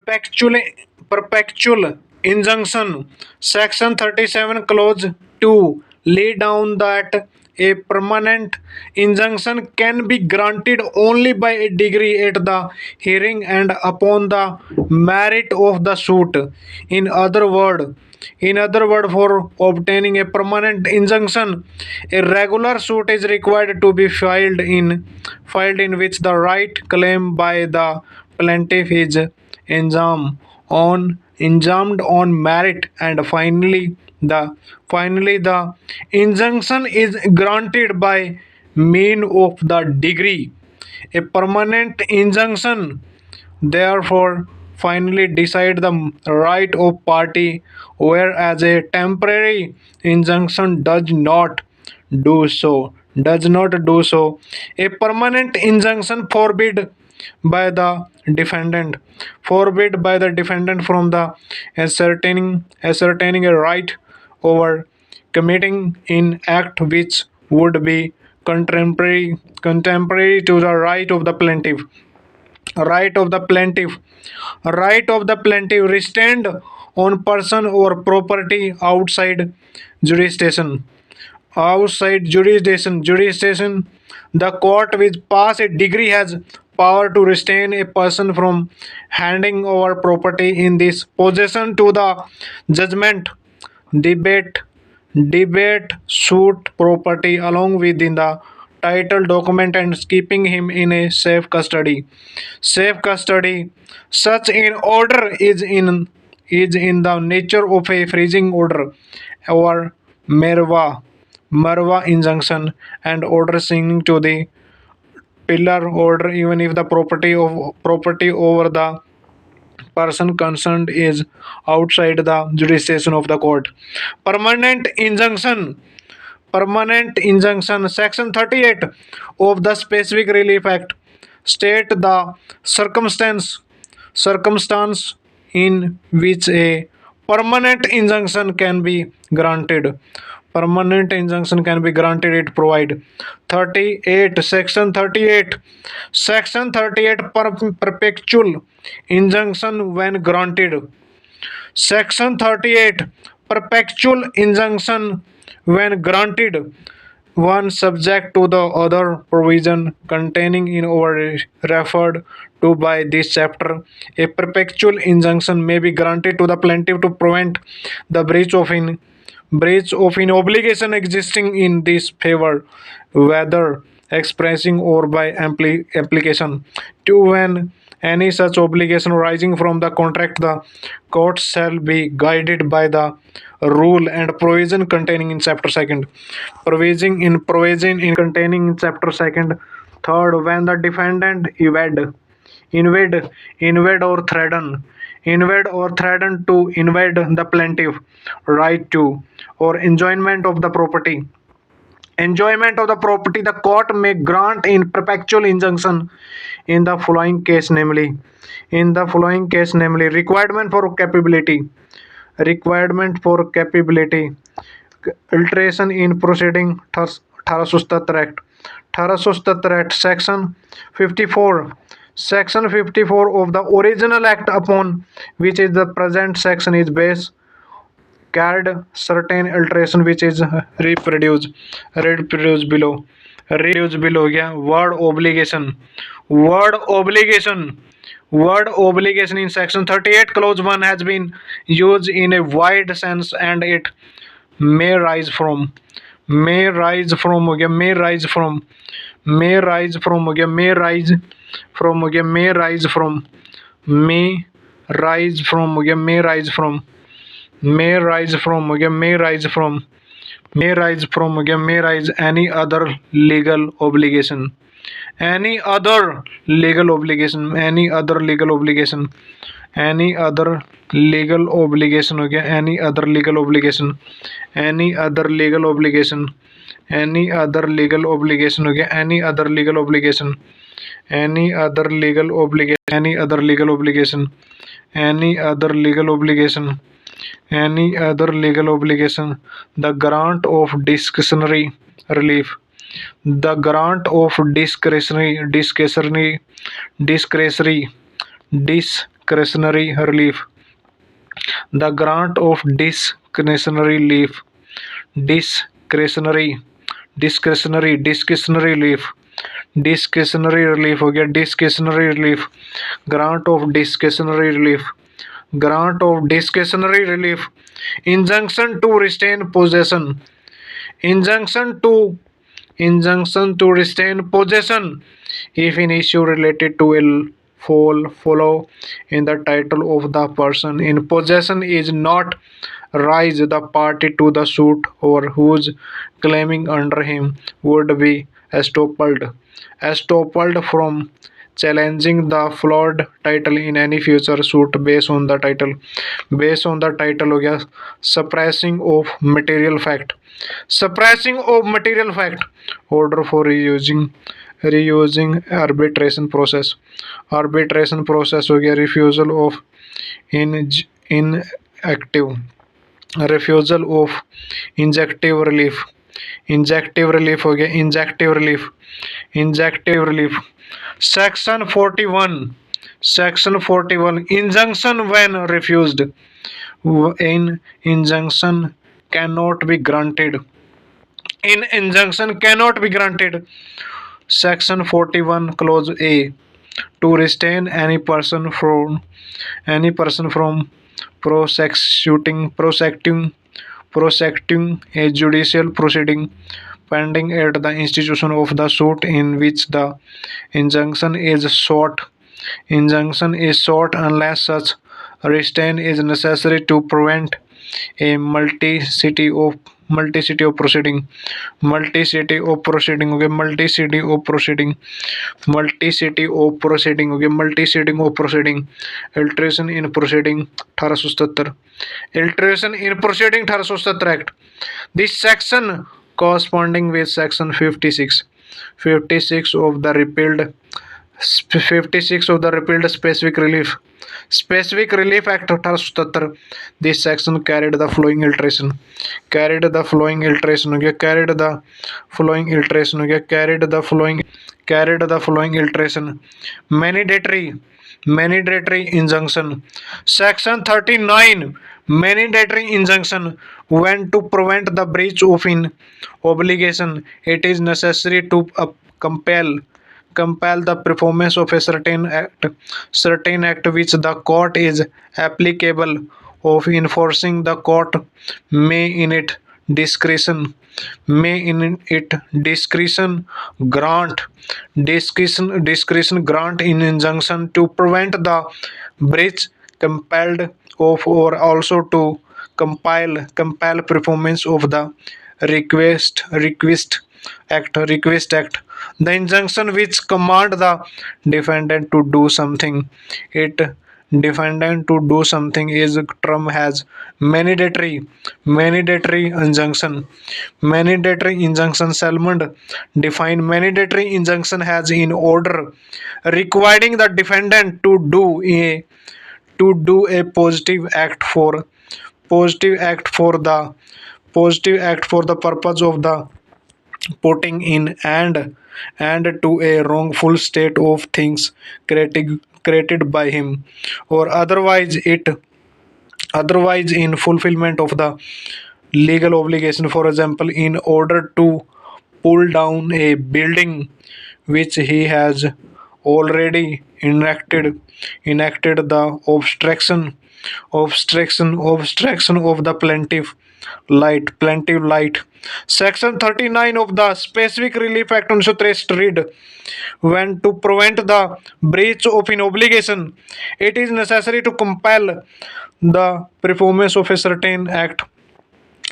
perpetual perpetual injunction. Section 37 clause 2 lay down that a permanent injunction can be granted only by a degree at the hearing and upon the merit of the suit. In other word, for obtaining a permanent injunction, a regular suit is required to be filed in which the right claim by the plaintiff is enjoined on merit, and finally the injunction is granted by mean of the degree. A permanent injunction therefore finally decide the right of party, whereas a temporary injunction does not do so. A permanent injunction forbid by the defendant from the ascertaining a right over committing in act which would be contemporary to the right of the plaintiff restrained on person or property outside jurisdiction. The court which pass a decree has power to restrain a person from handing over property in this possession to the judgment, debate suit property along within the title document and keeping him in a safe custody. Such an order is in the nature of a freezing order or Marwa injunction, and order singing to the pillar order even if the property over the person concerned is outside the jurisdiction of the court. Permanent injunction. Section 38 of the Specific Relief Act state the circumstance in which a permanent injunction can be granted. It provide 38 section 38 perpetual injunction when granted. Section 38 perpetual injunction when granted, one subject to the other provision containing in or referred to by this chapter. A perpetual injunction may be granted to the plaintiff to prevent the breach of an obligation existing in this favor, whether expressing or by application. To when any such obligation arising from the contract, the court shall be guided by the rule and provision containing in chapter second. Provision in containing in chapter second. Third, when the defendant invade or threaten to invade the plaintiff right to or enjoyment of the property, the court may grant in perpetual injunction in the following case, namely requirement for capability, alteration in proceeding, 1877 Act. 1877 Act, Section 54 of the original act upon which is the present section is based carried certain alteration which is reproduced below. Yeah, word obligation in section 38 clause 1 has been used in a wide sense, and it may rise from may rise from हो गया may rise from may rise from हो गया may rise from हो गया may rise from may rise from हो गया may rise from may rise from हो गया may rise from may rise from हो गया may rise any other legal obligation any other legal obligation any other legal obligation any other legal obligation हो गया any other legal obligation any other legal obligation any other legal obligation हो गया any other legal obligation any other legal obligation any other legal obligation any other legal obligation any other legal obligation, the grant of discretionary relief, the grant of discretionary discretionary relief. The grant of discretionary relief. discretionary discretionary relief. discretionary relief हो गया discretionary relief. grant of discretionary relief. grant of discretionary relief. injunction to restrain possession. injunction to injunction to restrain possession if an issue related to a follow in the title of the person in possession is not rise the party to the suit or whose claiming under him would be estopped from challenging the flawed title in any future suit based on the title हो गया suppressing of material fact. suppressing of material fact. order for reusing arbitration process हो गया refusal of inactive refusal of injective relief. injective relief हो गया injective relief. section 41. section 41 injunction when refused. in injunction cannot be granted. in injunction cannot be granted. section 41 clause a to restrain any person from prosecuting a judicial proceeding pending at the institution of the suit in which the injunction is sought. Injunction is sought unless such restraint is necessary to prevent a multi-city of proceeding. multi-city of proceeding हो गया multi-city of proceeding alteration in proceeding 1877. alteration in proceeding 1877 act. This section corresponding with section 56 of the repealed 56 of the repealed specific relief act 1877. this section carried the following alteration carried the following alteration हो गया carried the following alteration. mandatory injunction. section 39 mandatory injunction. when to prevent the breach of an obligation it is necessary to compel the performance of a certain act which the court is applicable of enforcing. The court may in its discretion grant in injunction to prevent the breach compelled of or also to compel performance of the request act. The injunction which command the defendant to do something is term has mandatory injunction. Salmond define mandatory injunction has in order requiring the defendant to do a positive act for the purpose of the putting in and to a wrongful state of things created by him or otherwise in fulfillment of the legal obligation. For example, in order to pull down a building which he has already enacted the obstruction of the plaintiff light. Section 39 of the Specific Relief Act 1963 read when to prevent the breach of an obligation it is necessary to compel the performance of a certain act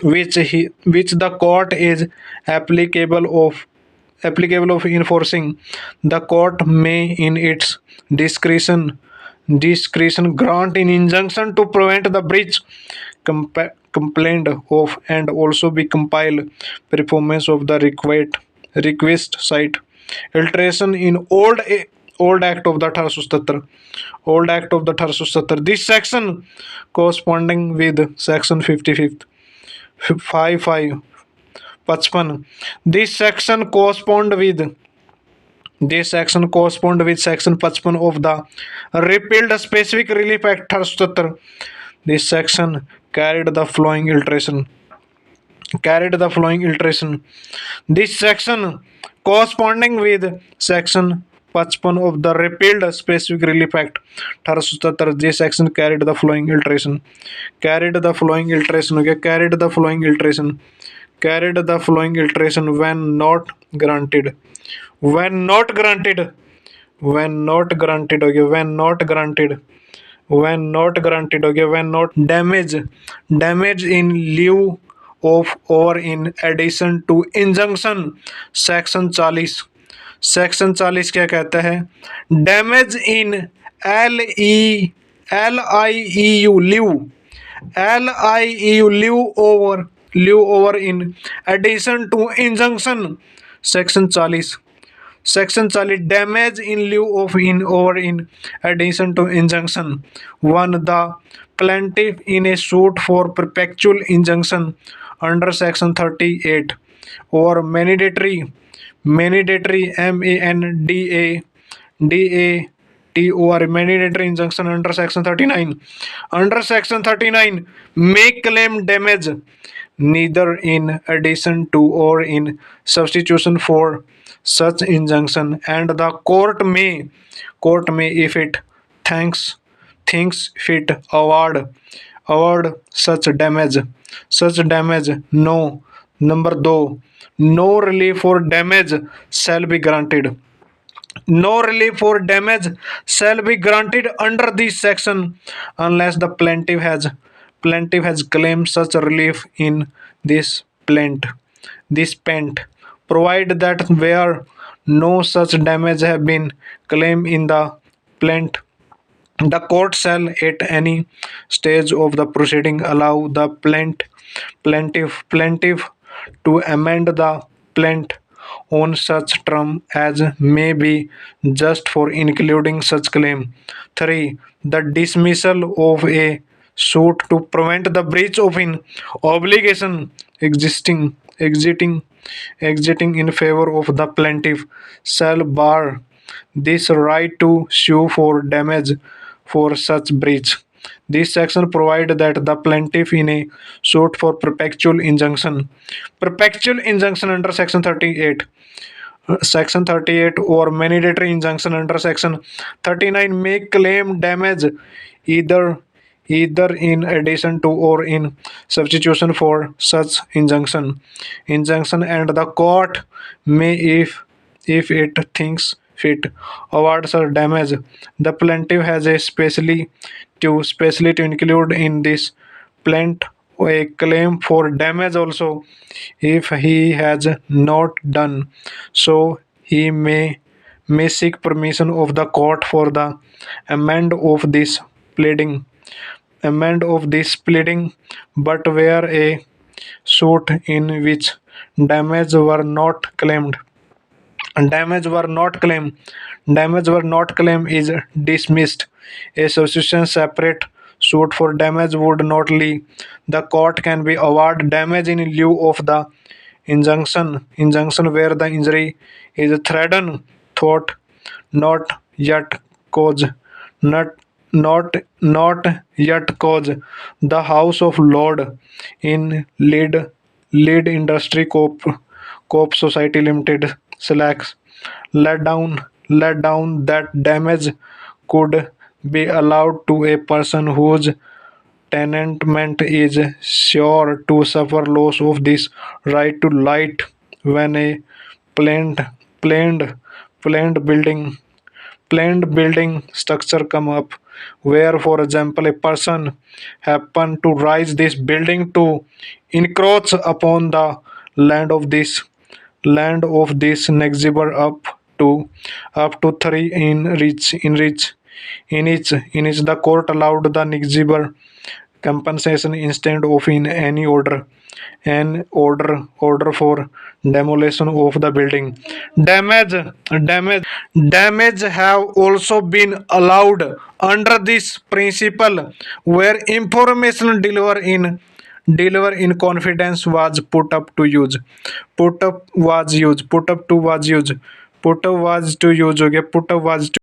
which the court is applicable of enforcing. The court may in its discretion grant an injunction to prevent the breach complained of and also be compiled performance of the request site. Alteration in old act of the 1877. This section corresponding with section 55 55. This section correspond with This section corresponds with section 55 of the repealed specific relief act 1877. This section carried the following alteration. This section corresponding with section 55 of the repealed specific relief act 1877. This section carried the following alteration. Okay, carried the following alteration when not granted. When not granted. When not granted. Okay, when not granted. When not granted. Okay, when not damage in lieu of or in addition to injunction section 40. Section 40 क्या कहता है? Damage in LIEU lieu over in addition to injunction section 40. Section 40 damage in lieu of in or in addition to injunction. 1. The plaintiff in a suit for perpetual injunction under section 38 or mandatory MANDATOR mandatory injunction under section 39. Under section 39 may claim damage neither in addition to or in substitution for such injunction, and the court may if it thinks fit award such damage. No. Number 2, no relief for damage shall be granted. No relief for damage shall be granted under this section unless the plaintiff has claimed such relief in this paint. Provide that where no such damage have been claimed in the plaint, the court shall at any stage of the proceeding allow the plaintiff to amend the plaint on such term as may be just for including such claim. 3. The dismissal of a suit to prevent the breach of an obligation exiting in favor of the plaintiff shall bar this right to sue for damage for such breach. This section provides that the plaintiff in a suit for perpetual injunction under section 38 or mandatory injunction under section 39 may claim damage either in addition to or in substitution for such injunction, and the court may if it thinks fit award such damage. The plaintiff has a specially to include in this plaint a claim for damage also. If he has not done so, he may seek permission of the court for the amend of this pleading. But where a suit in which damage were not claimed is dismissed, a substitution separate suit for damage would not leave. The court can be award damage in lieu of the injunction where the injury is threatened, thought not yet cause. Not yet cause. The House of Lord in lead industry Coop Society Limited slacks let down that damage could be allowed to a person whose tenantment is sure to suffer loss of this right to light when a planned planned building structure come up, where for example a person happen to rise this building to encroach upon the land of this neighbor up to 3 in each the court allowed the neighbor compensation instead of in any order for demolition of the building. damage damage have also been allowed under this principle where information deliver in confidence was put up to use. put was to use हो गया, put was